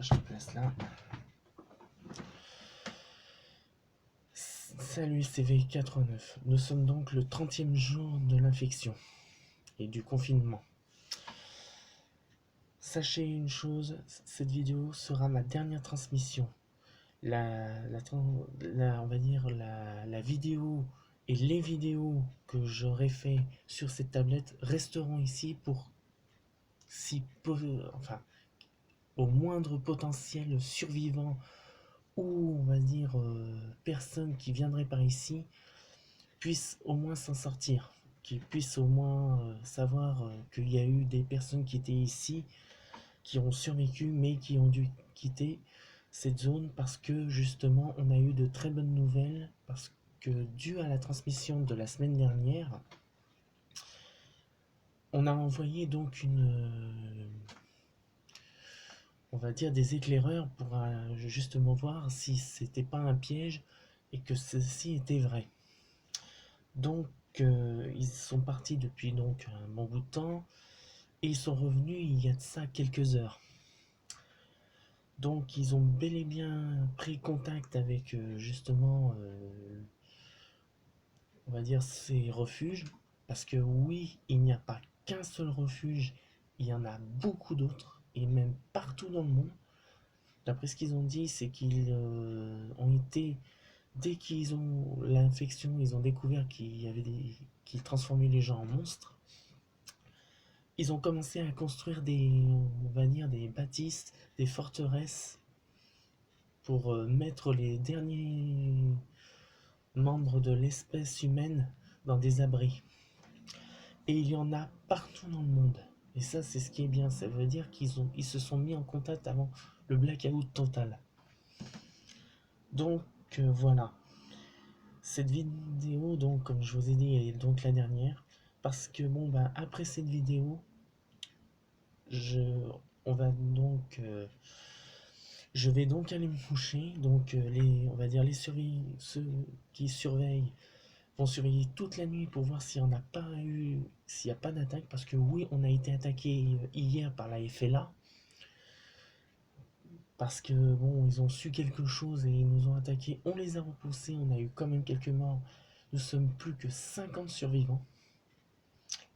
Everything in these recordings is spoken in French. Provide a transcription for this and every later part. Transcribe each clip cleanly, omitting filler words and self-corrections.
je le place là. Salut CV89, nous sommes donc le 30e jour de l'infection et du confinement. Sachez une chose, cette vidéo sera ma dernière transmission. On va dire la vidéo et les vidéos que j'aurai fait sur cette tablette resteront ici pour enfin, au moindre potentiel survivant ou on va dire personne qui viendrait par ici puisse au moins s'en sortir, qui puisse au moins savoir qu'il y a eu des personnes qui étaient ici, qui ont survécu mais qui ont dû quitter cette zone parce que justement on a eu de très bonnes nouvelles, parce que dû à la transmission de la semaine dernière, on a envoyé donc on va dire des éclaireurs pour justement voir si c'était pas un piège et que ceci était vrai. Donc ils sont partis depuis donc un bon bout de temps et ils sont revenus il y a de ça quelques heures. Donc ils ont bel et bien pris contact avec justement on va dire ces refuges, parce que oui, il n'y a pas qu'un seul refuge, il y en a beaucoup d'autres et même partout dans le monde. D'après ce qu'ils ont dit, c'est qu'ils ont été, dès qu'ils ont l'infection, ils ont découvert qu'ils transformaient les gens en monstres. Ils ont commencé à construire on va dire, des bâtisses, des forteresses pour mettre les derniers membres de l'espèce humaine dans des abris. Et il y en a partout dans le monde. Et ça, c'est ce qui est bien. Ça veut dire ils se sont mis en contact avant le blackout total. Donc voilà. Cette vidéo, donc comme je vous ai dit, est donc la dernière. Parce que bon, bah, après cette vidéo, on va donc je vais donc aller me coucher. Donc on va dire ceux qui surveillent vont surveiller toute la nuit pour voir s'il n'y a pas d'attaque, parce que oui, on a été attaqué hier par la FLA, parce que bon, ils ont su quelque chose et ils nous ont attaqué, on les a repoussés, on a eu quand même quelques morts, nous sommes plus que 50 survivants,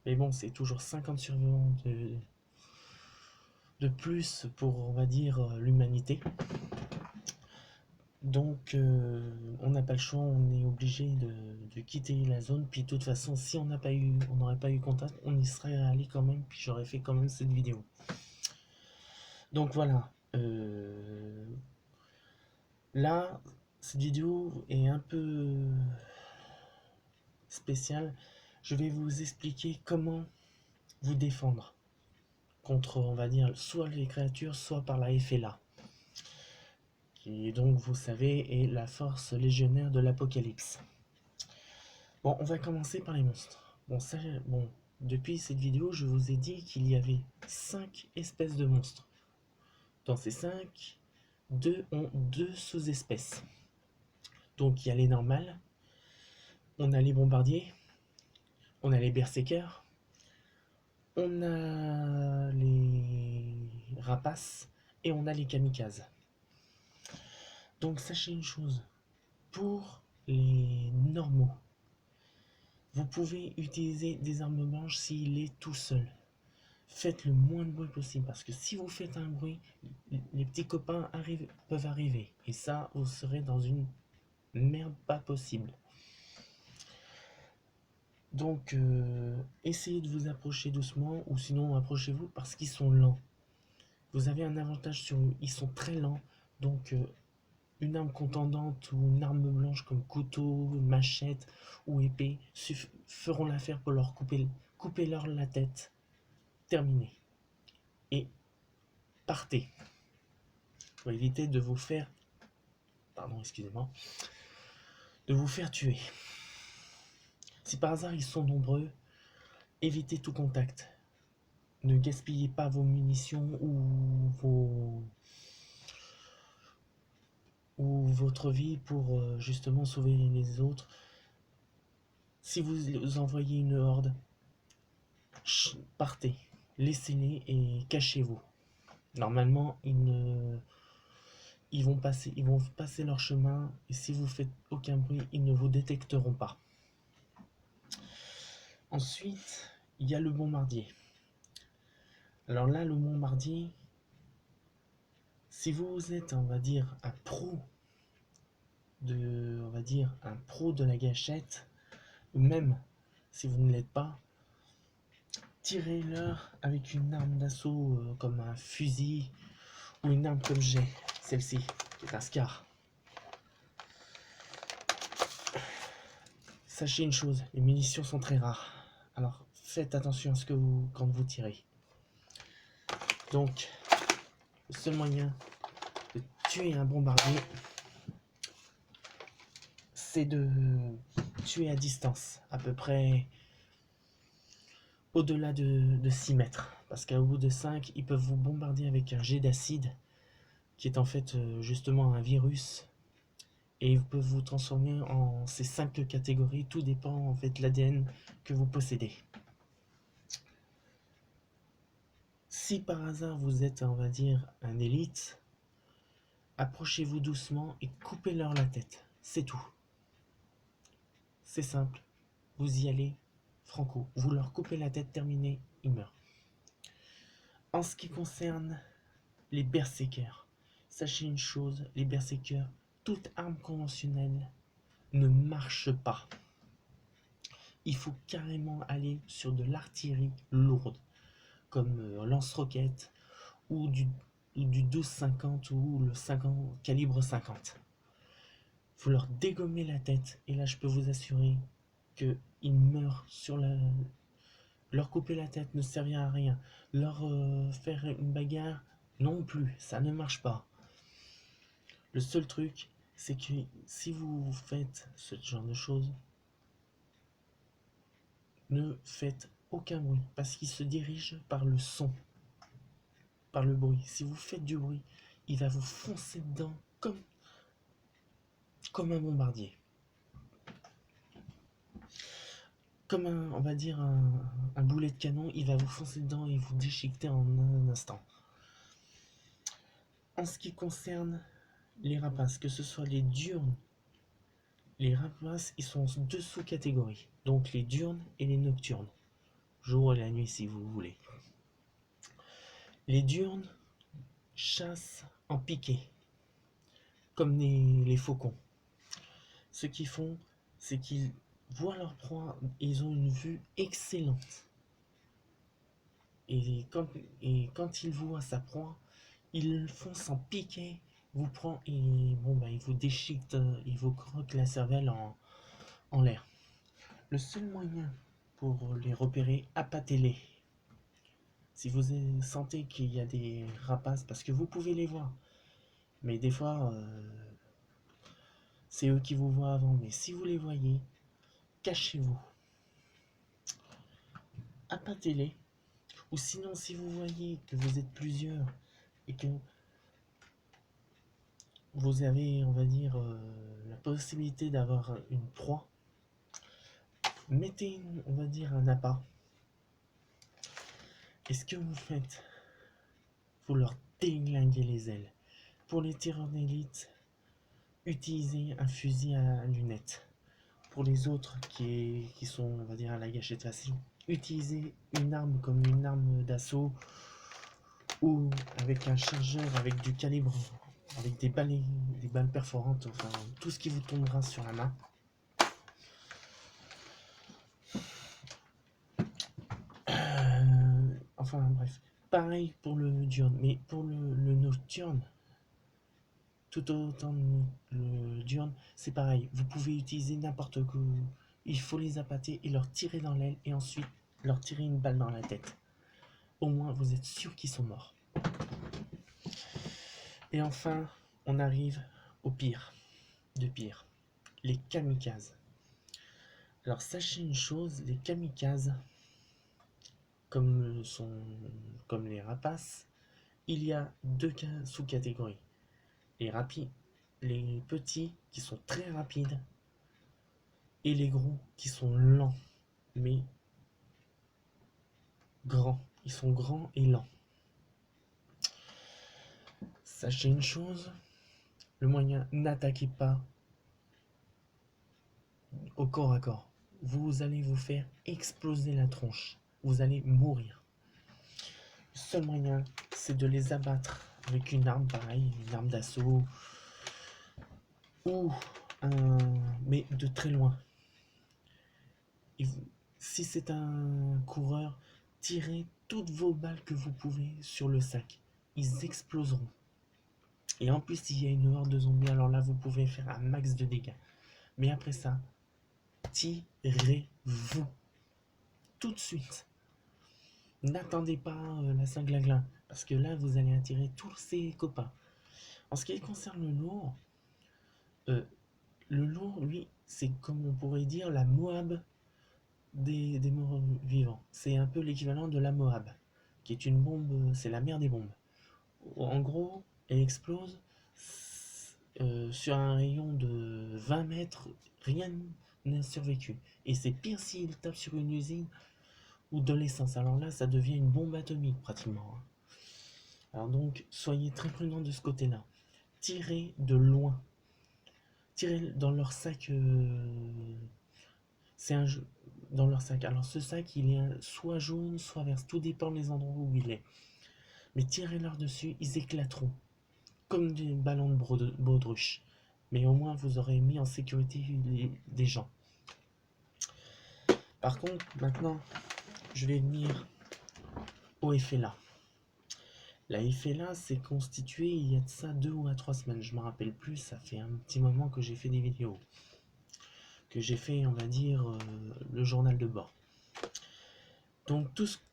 mais bon, c'est toujours 50 survivants de plus pour, on va dire, l'humanité. Donc on n'a pas le choix, on est obligé de quitter la zone. Puis de toute façon, si on n'aurait pas eu contact, on y serait allé quand même, puis j'aurais fait quand même cette vidéo. Donc voilà, là cette vidéo est un peu spéciale. Je vais vous expliquer comment vous défendre contre, on va dire, soit les créatures, soit par la FLA, qui donc, vous savez, est la force légionnaire de l'Apocalypse. Bon, on va commencer par les monstres. Bon, depuis cette vidéo, je vous ai dit qu'il y avait 5 espèces de monstres. Dans ces 5, 2 ont 2 sous-espèces. Donc il y a les normales, on a les bombardiers, on a les berserkers, on a les rapaces et on a les kamikazes. Donc sachez une chose, pour les normaux, vous pouvez utiliser des armes blanches s'il est tout seul. Faites le moins de bruit possible, parce que si vous faites un bruit, les petits copains peuvent arriver. Et ça, vous serez dans une merde pas possible. Donc, essayez de vous approcher doucement, ou sinon approchez-vous parce qu'ils sont lents. Vous avez un avantage sur eux, ils sont très lents. Donc, une arme contendante ou une arme blanche comme couteau, machette ou épée feront l'affaire pour leur couper leur la tête. Terminé. Et partez. Pour éviter de vous faire... Pardon, excusez-moi. De vous faire tuer. Si par hasard ils sont nombreux, évitez tout contact. Ne gaspillez pas vos munitions ou votre vie pour justement sauver les autres. Si vous envoyez une horde, partez, laissez-les et cachez-vous. Normalement, ils ne ils vont passer leur chemin, et si vous faites aucun bruit, ils ne vous détecteront pas. Ensuite, il y a le bombardier. Alors là, le bombardier, si vous êtes, on va dire, un pro de la gâchette, ou même si vous ne l'êtes pas, tirez-leur avec une arme d'assaut comme un fusil ou une arme comme j'ai, celle-ci, qui est un SCAR. Sachez une chose, les munitions sont très rares, alors faites attention à ce que quand vous tirez. Donc, le seul moyen de tuer un bombardier, c'est de tuer à distance, à peu près au-delà de 6 mètres. Parce qu'au bout de 5, ils peuvent vous bombarder avec un jet d'acide, qui est en fait justement un virus. Et ils peuvent vous transformer en ces 5 catégories. Tout dépend en fait de l'ADN que vous possédez. Si par hasard vous êtes, on va dire, un élite, approchez-vous doucement et coupez-leur la tête. C'est tout. C'est simple. Vous y allez franco. Vous leur coupez la tête, terminé, ils meurent. En ce qui concerne les berserkers, sachez une chose, les berserkers, toute arme conventionnelle ne marche pas. Il faut carrément aller sur de l'artillerie lourde, comme lance-roquettes ou du 12-50 ou le calibre 50. Il faut leur dégommer la tête, et là je peux vous assurer qu'ils meurent sur la... Leur couper la tête ne servira à rien. Leur faire une bagarre, non plus, ça ne marche pas. Le seul truc, c'est que si vous faites ce genre de choses, ne faites aucun bruit, parce qu'ils se dirigent par le son, par le bruit. Si vous faites du bruit, il va vous foncer dedans comme un bombardier. Comme on va dire, un boulet de canon, il va vous foncer dedans et vous déchiqueter en un instant. En ce qui concerne les rapaces, que ce soit les diurnes, les rapaces, ils sont en 2 sous-catégories. Donc les diurnes et les nocturnes. Jour et la nuit si vous voulez. Les diurnes chassent en piqué, comme les faucons. Ce qu'ils font, c'est qu'ils voient leur proie et ils ont une vue excellente. Et quand ils voient sa proie, ils foncent en piqué, vous prend et bon bah il vous déchiquette, il vous croque la cervelle en l'air. Le seul moyen pour les repérer, appâtez-les. Si vous sentez qu'il y a des rapaces, parce que vous pouvez les voir, mais des fois c'est eux qui vous voient avant, mais si vous les voyez, cachez-vous, appâtez-les. Ou sinon, si vous voyez que vous êtes plusieurs et que vous avez, on va dire, la possibilité d'avoir une proie, mettez, on va dire, un appât. Et ce que vous faites, vous leur déglinguez les ailes. Pour les tireurs d'élite, utilisez un fusil à lunettes. Pour les autres qui sont, on va dire, à la gâchette facile, utilisez une arme comme une arme d'assaut ou avec un chargeur avec du calibre, avec des balles perforantes, enfin tout ce qui vous tombera sur la main. Enfin bref, pareil pour le diurne, mais pour le nocturne, tout autant le diurne, c'est pareil. Vous pouvez utiliser n'importe quoi. Il faut les appâter et leur tirer dans l'aile et ensuite leur tirer une balle dans la tête. Au moins, vous êtes sûr qu'ils sont morts. Et enfin, on arrive au pire de pire, les kamikazes. Alors sachez une chose, les kamikazes, comme les rapaces, il y a 2 sous-catégories. Les petits qui sont très rapides et les gros qui sont lents, mais grands. Ils sont grands et lents. Sachez une chose, Le moyen, n'attaquez pas au corps à corps. Vous allez vous faire exploser la tronche. Vous allez mourir. Le seul moyen, c'est de les abattre avec une arme pareille, une arme d'assaut, ou un... mais de très loin. Si c'est un coureur, tirez toutes vos balles que vous pouvez sur le sac. Ils exploseront. Et en plus, s'il y a une horde de zombies, alors là, vous pouvez faire un max de dégâts. Mais après ça, tirez-vous tout de suite. N'attendez pas la Saint-Glaglin, parce que là, vous allez attirer tous ces copains. En ce qui concerne euh, le lourd, lui, c'est comme on pourrait dire la Moab des morts vivants. C'est un peu l'équivalent de la Moab, qui est une bombe, c'est la mère des bombes. En gros, elle explose sur un rayon de 20 mètres, rien n'a survécu. Et c'est pire s'il tape sur une usine ou de l'essence. Alors là, ça devient une bombe atomique pratiquement. Alors donc, soyez très prudents de ce côté-là. Tirez de loin. Tirez dans leur sac. C'est un jeu dans leur sac. Alors ce sac, il est soit jaune, soit vert. Tout dépend des endroits où il est. Mais tirez-leur dessus, ils éclateront. Comme des ballons de baudruche. Mais au moins, vous aurez mis en sécurité des gens. Par contre, maintenant, je vais venir au FLA. La FLA s'est constituée il y a de ça 2 ou 3 semaines, je me rappelle plus, ça fait un petit moment que j'ai fait des vidéos. Que j'ai fait, on va dire, le journal de bord. Donc,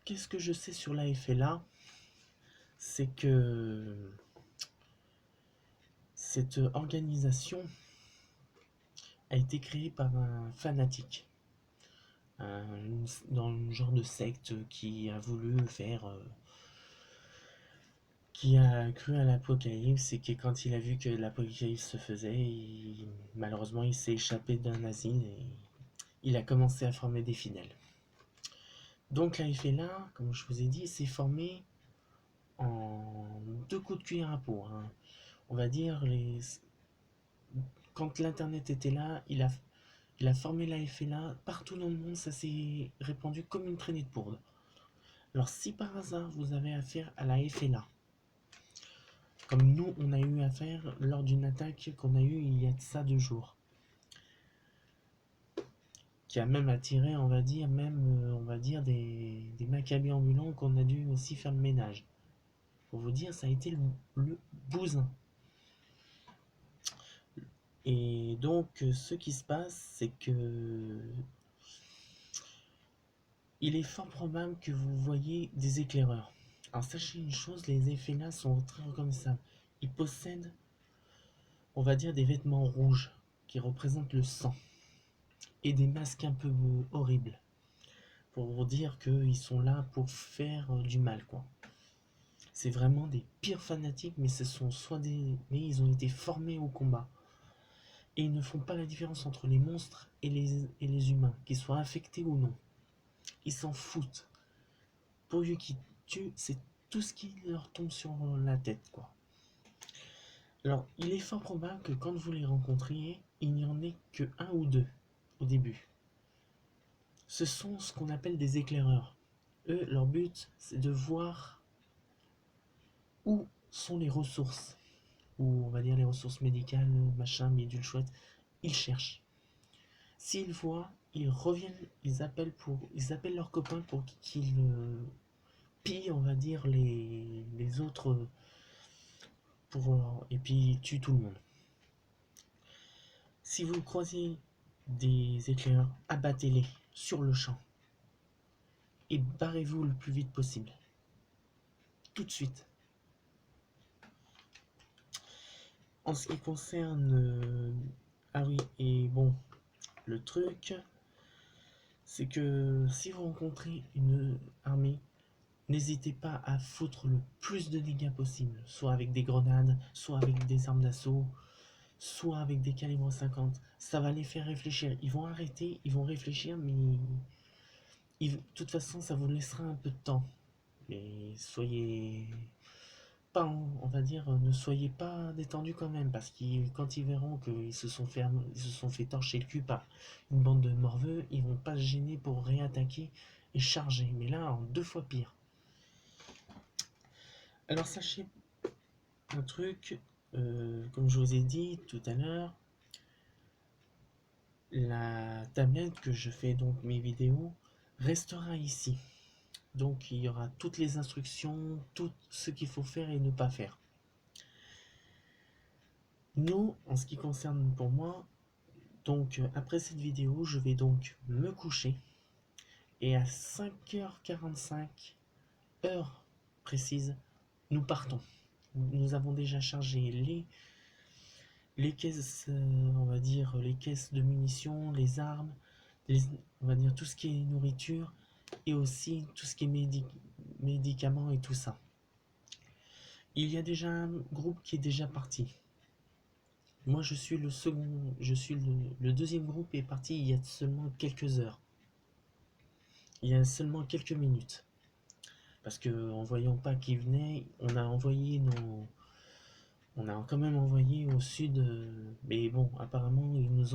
qu'est-ce que je sais sur la FLA, c'est que cette organisation a été créée par un fanatique. Dans le genre de secte qui a voulu faire... qui a cru à l'apocalypse et que quand il a vu que l'apocalypse se faisait, malheureusement il s'est échappé d'un asile et il a commencé à former des fidèles. Donc la FLA, comme je vous ai dit, s'est formée en 2 coups de cuillère à peau. Hein. On va dire, quand l'internet était là, il a formé la FLA. Partout dans le monde, ça s'est répandu comme une traînée de poudre. Alors si par hasard vous avez affaire à la FLA, comme nous on a eu affaire lors d'une attaque qu'on a eue il y a de ça 2 jours, qui a même attiré, on va dire, des macabées ambulants qu'on a dû aussi faire le ménage. Pour vous dire, ça a été le bousin. Et donc, ce qui se passe, c'est que il est fort probable que vous voyez des éclaireurs. Alors sachez une chose, les effets là sont très reconnaissables. Ils possèdent, on va dire, des vêtements rouges qui représentent le sang et des masques un peu horribles pour vous dire qu'ils sont là pour faire du mal, quoi. C'est vraiment des pires fanatiques, mais ce sont mais ils ont été formés au combat. Et ils ne font pas la différence entre les monstres et les humains, qu'ils soient infectés ou non. Ils s'en foutent. Pourvu qu'ils tuent, c'est tout ce qui leur tombe sur la tête, quoi. Alors, il est fort probable que quand vous les rencontriez, il n'y en ait que 1 ou 2 au début. Ce sont ce qu'on appelle des éclaireurs. Eux, leur but, c'est de voir où sont les ressources. Ou on va dire les ressources médicales, machin, bidule chouette. Ils cherchent. S'ils voient, ils reviennent, ils appellent leurs copains pour qu'ils pillent, on va dire, les autres et puis ils tuent tout le monde. Si vous croisez des éclaireurs, abattez-les sur le champ et barrez-vous le plus vite possible. Tout de suite. En ce qui concerne... ah oui, et bon, le truc, c'est que si vous rencontrez une armée, n'hésitez pas à foutre le plus de dégâts possible, soit avec des grenades, soit avec des armes d'assaut, soit avec des calibres 50. Ça va les faire réfléchir. Ils vont arrêter, ils vont réfléchir, mais de toute façon, ça vous laissera un peu de temps. Mais pas, on va dire, ne soyez pas détendus quand même, parce que quand ils verront qu'ils se sont fait torcher le cul par une bande de morveux, ils vont pas se gêner pour réattaquer et charger. Mais là, en 2 fois pire. Alors sachez un truc, comme je vous ai dit tout à l'heure, la tablette que je fais donc mes vidéos restera ici. Donc il y aura toutes les instructions, tout ce qu'il faut faire et ne pas faire. Nous, en ce qui concerne pour moi, donc après cette vidéo, je vais donc me coucher et à 5h45, heure précise, nous partons. Nous avons déjà chargé les caisses, on va dire les caisses de munitions, les armes, on va dire tout ce qui est nourriture et aussi tout ce qui est médicaments et tout ça. Il y a déjà un groupe qui est déjà parti. Moi, je suis le second, le deuxième groupe est parti il y a seulement quelques heures. Il y a seulement quelques minutes. Parce que en voyant pas qui venait, on a quand même envoyé au sud. Mais bon, apparemment, ils nous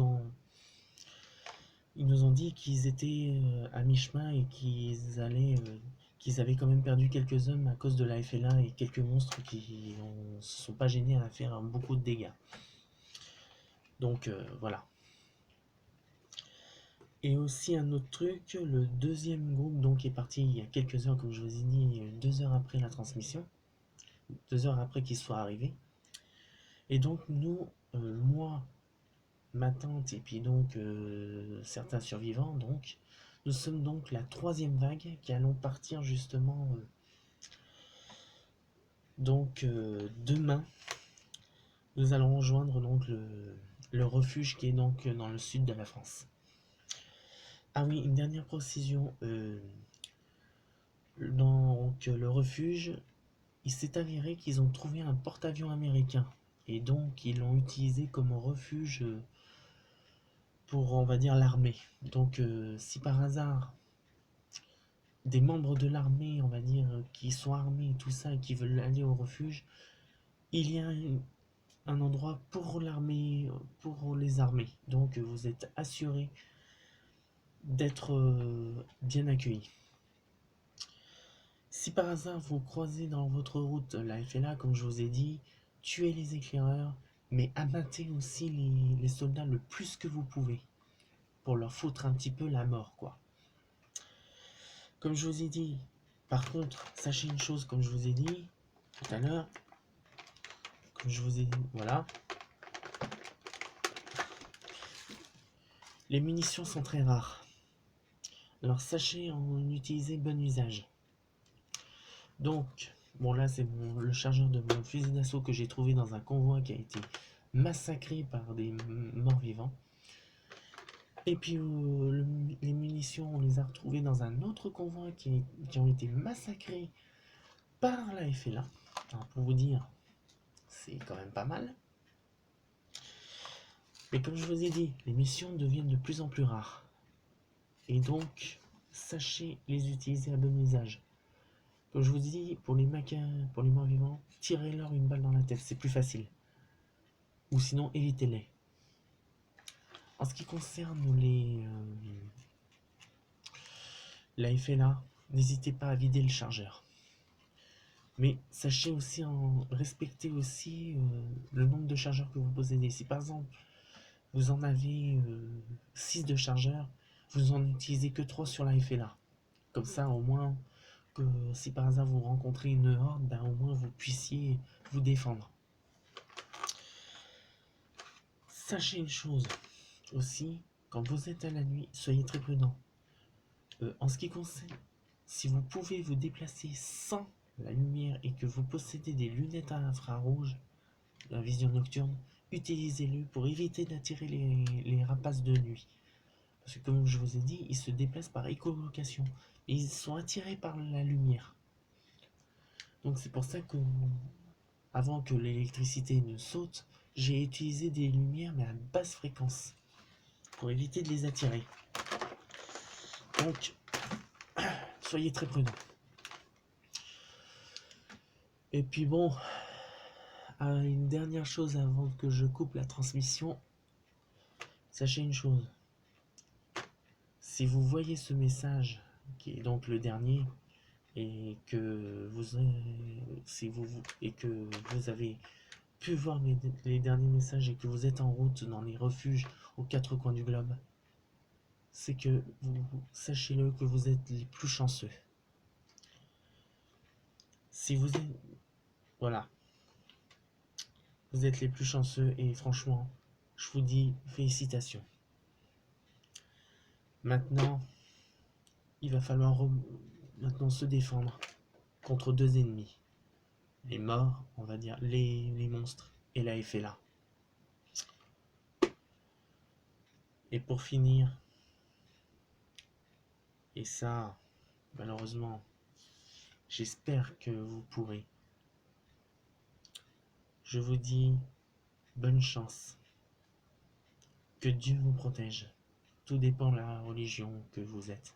ont dit qu'ils étaient à mi-chemin et qu'ils avaient quand même perdu quelques hommes à cause de la FLA et quelques monstres qui ne se sont pas gênés à faire beaucoup de dégâts. Donc voilà. Et aussi un autre truc, le deuxième groupe donc est parti il y a quelques heures, comme je vous ai dit, 2 heures après la transmission, 2 heures après qu'il soit arrivé. Et donc nous, moi, ma tante et puis donc certains survivants, donc nous sommes donc la 3e vague qui allons partir justement demain. Nous allons rejoindre donc le refuge qui est donc dans le sud de la France. Ah oui, une dernière précision. Donc le refuge, il s'est avéré qu'ils ont trouvé un porte-avions américain. Et donc ils l'ont utilisé comme refuge pour, on va dire, l'armée. Donc si par hasard des membres de l'armée, on va dire, qui sont armés et tout ça et qui veulent aller au refuge, il y a un endroit pour l'armée, pour les armées. Donc vous êtes assurés d'être bien accueillis. Si par hasard vous croisez dans votre route la FLA, comme je vous ai dit, tuez les éclaireurs, mais abattez aussi les soldats le plus que vous pouvez, pour leur foutre un petit peu la mort, quoi. Comme je vous ai dit, par contre, sachez une chose, comme je vous ai dit tout à l'heure, comme je vous ai dit, voilà, les munitions sont très rares. Alors sachez en utiliser bon usage. Donc, bon là c'est le chargeur de mon fusil d'assaut que j'ai trouvé dans un convoi qui a été massacré par des morts vivants. Et puis les munitions, on les a retrouvées dans un autre convoi qui ont été massacrés par la FLA. Alors pour vous dire, c'est quand même pas mal. Mais comme je vous ai dit, les missions deviennent de plus en plus rares. Et donc, sachez les utiliser à bon usage. Comme je vous ai dit, pour les morts vivants, tirez-leur une balle dans la tête, c'est plus facile. Ou sinon, évitez-les. En ce qui concerne la FLA, n'hésitez pas à vider le chargeur. Mais sachez aussi respecter aussi le nombre de chargeurs que vous possédez. Si par exemple, vous en avez 6 de chargeurs, vous en utilisez que 3 sur la FLA. Comme ça, au moins, que si par hasard vous rencontrez une horde, ben, au moins vous puissiez vous défendre. Sachez une chose aussi, quand vous êtes à la nuit, soyez très prudent. En ce qui concerne, si vous pouvez vous déplacer sans la lumière et que vous possédez des lunettes à infrarouge, la vision nocturne, utilisez-le pour éviter d'attirer les rapaces de nuit. Parce que comme je vous ai dit, ils se déplacent par écholocation et ils sont attirés par la lumière. Donc c'est pour ça que, avant que l'électricité ne saute, j'ai utilisé des lumières mais à basse fréquence pour éviter de les attirer. Donc, soyez très prudents. Et puis bon, une dernière chose avant que je coupe la transmission. Sachez une chose, si vous voyez ce message, qui est donc le dernier, et que vous avez pu voir les derniers messages et que vous êtes en route dans les refuges aux quatre coins du globe, c'est que sachez-le que vous êtes les plus chanceux. Si vous êtes, voilà, vous êtes les plus chanceux et franchement, je vous dis félicitations. Maintenant, il va falloir maintenant se défendre contre deux ennemis. Les morts, on va dire, les monstres et la FLA. Et pour finir, et ça, malheureusement, j'espère que vous pourrez. Je vous dis bonne chance. Que Dieu vous protège. Tout dépend de la religion que vous êtes.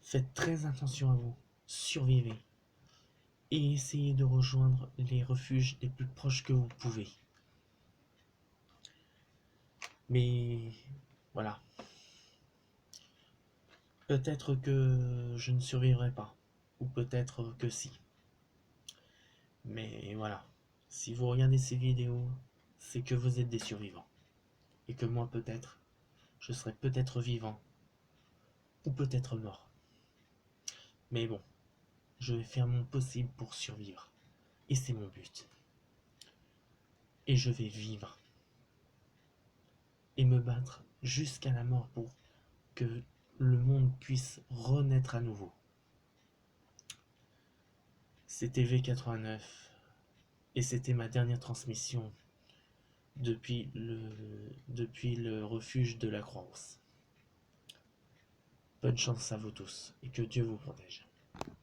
Faites très attention à vous. Survivez. Et essayez de rejoindre les refuges les plus proches que vous pouvez. Mais voilà. Peut-être que je ne survivrai pas. Ou peut-être que si. Mais voilà. Si vous regardez ces vidéos, c'est que vous êtes des survivants. Et que moi peut-être, je serai peut-être vivant. Ou peut-être mort. Mais bon, je vais faire mon possible pour survivre. Et c'est mon but. Et je vais vivre. Et me battre jusqu'à la mort pour que le monde puisse renaître à nouveau. C'était V89 et c'était ma dernière transmission depuis le refuge de la Croix-Rousse. Bonne chance à vous tous et que Dieu vous protège.